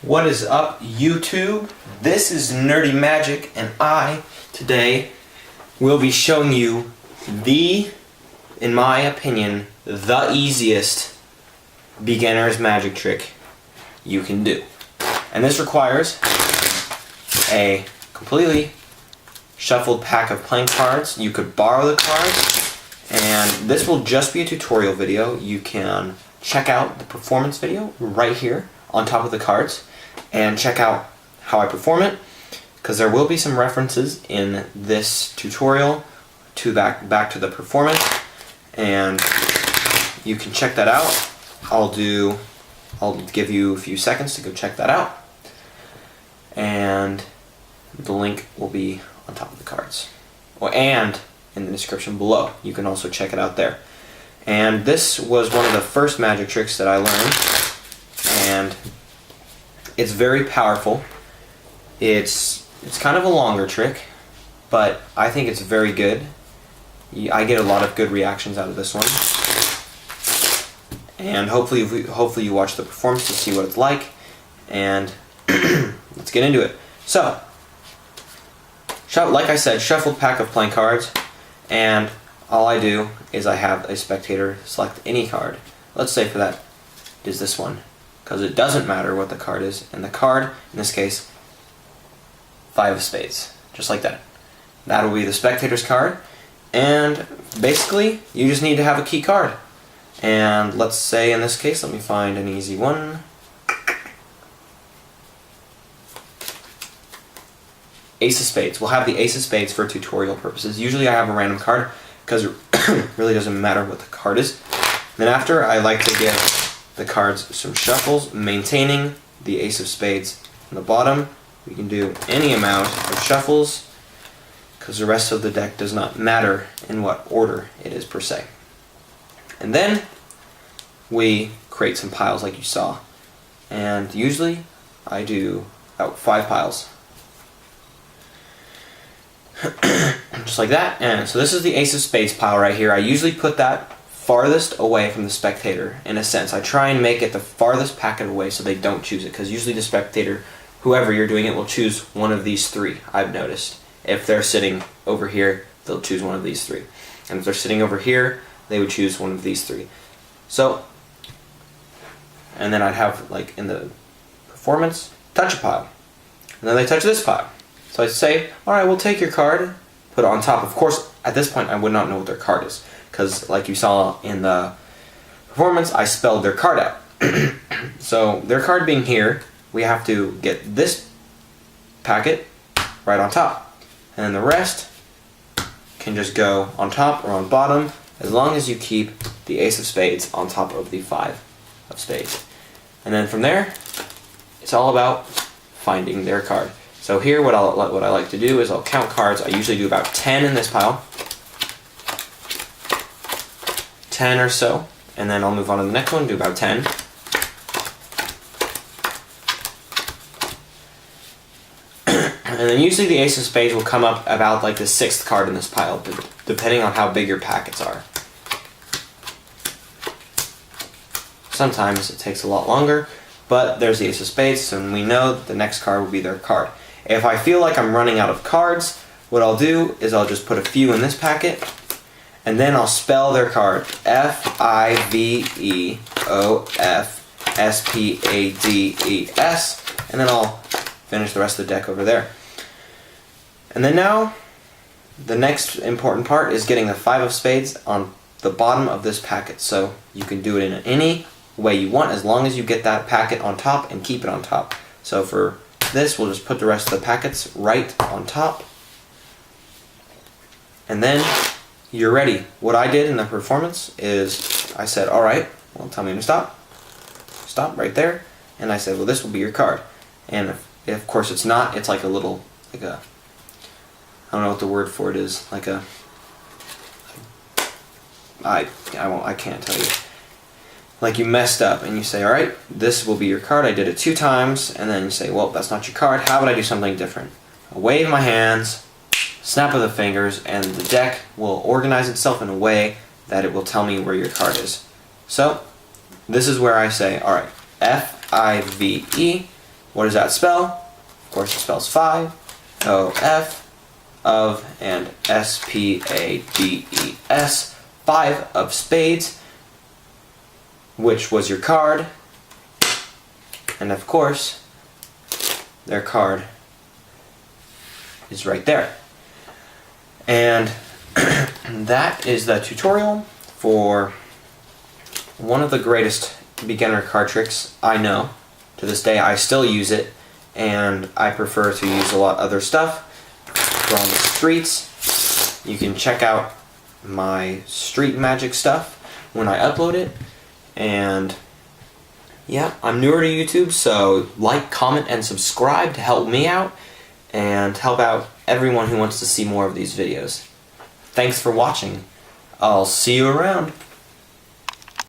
What is up, YouTube? This is Nerdy Magic, and I today will be showing you in my opinion, the easiest beginner's magic trick you can do. And this requires a completely shuffled pack of playing cards. You could borrow the cards, and this will just be a tutorial video. You can check out the performance video right here on top of the cards and check out how I perform it, because there will be some references in this tutorial to back to the performance, and you can check that out. I'll give you a few seconds to go check that out, and the link will be on top of the cards, and in the description below. You can also check it out there. And this was one of the first magic tricks that I learned, and it's very powerful. It's kind of a longer trick, but I think it's very good. I get a lot of good reactions out of this one, and hopefully you watch the performance to see what it's like. And let's get into it. So, like I said, shuffled pack of playing cards, and all I do is I have a spectator select any card. Let's say for that is this one, because it doesn't matter what the card is, and the card, in this case, 5 of spades, just like that. That will be the spectator's card, and basically you just need to have a key card. And let's say in this case, let me find an easy one. Ace of spades. We'll have the ace of spades for tutorial purposes. Usually I have a random card because it really doesn't matter what the card is. Then after, I like to give the cards some shuffles, maintaining the ace of spades on the bottom. We can do any amount of shuffles because the rest of the deck does not matter in what order it is per se. And then we create some piles like you saw. And usually I do about 5 piles. Just like that. And so this is the ace of spades pile right here. I usually put that farthest away from the spectator, in a sense. I try and make it the farthest packet away so they don't choose it, because usually the spectator, whoever you're doing it, will choose one of these 3, I've noticed. If they're sitting over here, they'll choose one of these 3. And if they're sitting over here, they would choose one of these 3. So, and then I'd have, like in the performance, touch a pile. And then they touch this pile. So I'd say, alright, we'll take your card, put it on top. Of course, at this point, I would not know what their card is, because like you saw in the performance, I spelled their card out. So their card being here, we have to get this packet right on top. And then the rest can just go on top or on bottom, as long as you keep the ace of spades on top of the 5 of spades. And then from there, it's all about finding their card. So here, what I like to do is I'll count cards. I usually do about 10 in this pile, 10 or so, and then I'll move on to the next one, do about 10. And then usually the ace of spades will come up about like the 6th card in this pile, depending on how big your packets are. Sometimes it takes a lot longer, but there's the ace of spades, and we know the next card will be their card. If I feel like I'm running out of cards, what I'll do is I'll just put a few in this packet, and then I'll spell their card. F-I-V-E-O-F-S-P-A-D-E-S, and then I'll finish the rest of the deck over there. And then now, the next important part is getting the 5 of spades on the bottom of this packet. So you can do it in any way you want, as long as you get that packet on top and keep it on top. So for this, we'll just put the rest of the packets right on top, and then you're ready. What I did in the performance is I said, alright, well, tell me to stop right there, and I said, well, this will be your card. And if of course it's not, it's like a little, I don't know what the word for it is, like a, I can't tell you. Like you messed up, and you say, alright, this will be your card. I did it 2 times, and then you say, well, that's not your card. How would I do something different? I wave my hands, snap of the fingers, and the deck will organize itself in a way that it will tell me where your card is. So, this is where I say, alright, F-I-V-E, What does that spell? Of course it spells 5, O-F, of, and S-P-A-D-E-S, 5 of spades, which was your card, and of course, their card is right there. And that is the tutorial for one of the greatest beginner card tricks I know. To this day, I still use it, and I prefer to use a lot of other stuff. For on the streets, you can check out my street magic stuff when I upload it. And yeah, I'm newer to YouTube, so like, comment, and subscribe to help me out and help out everyone who wants to see more of these videos. Thanks for watching. I'll see you around.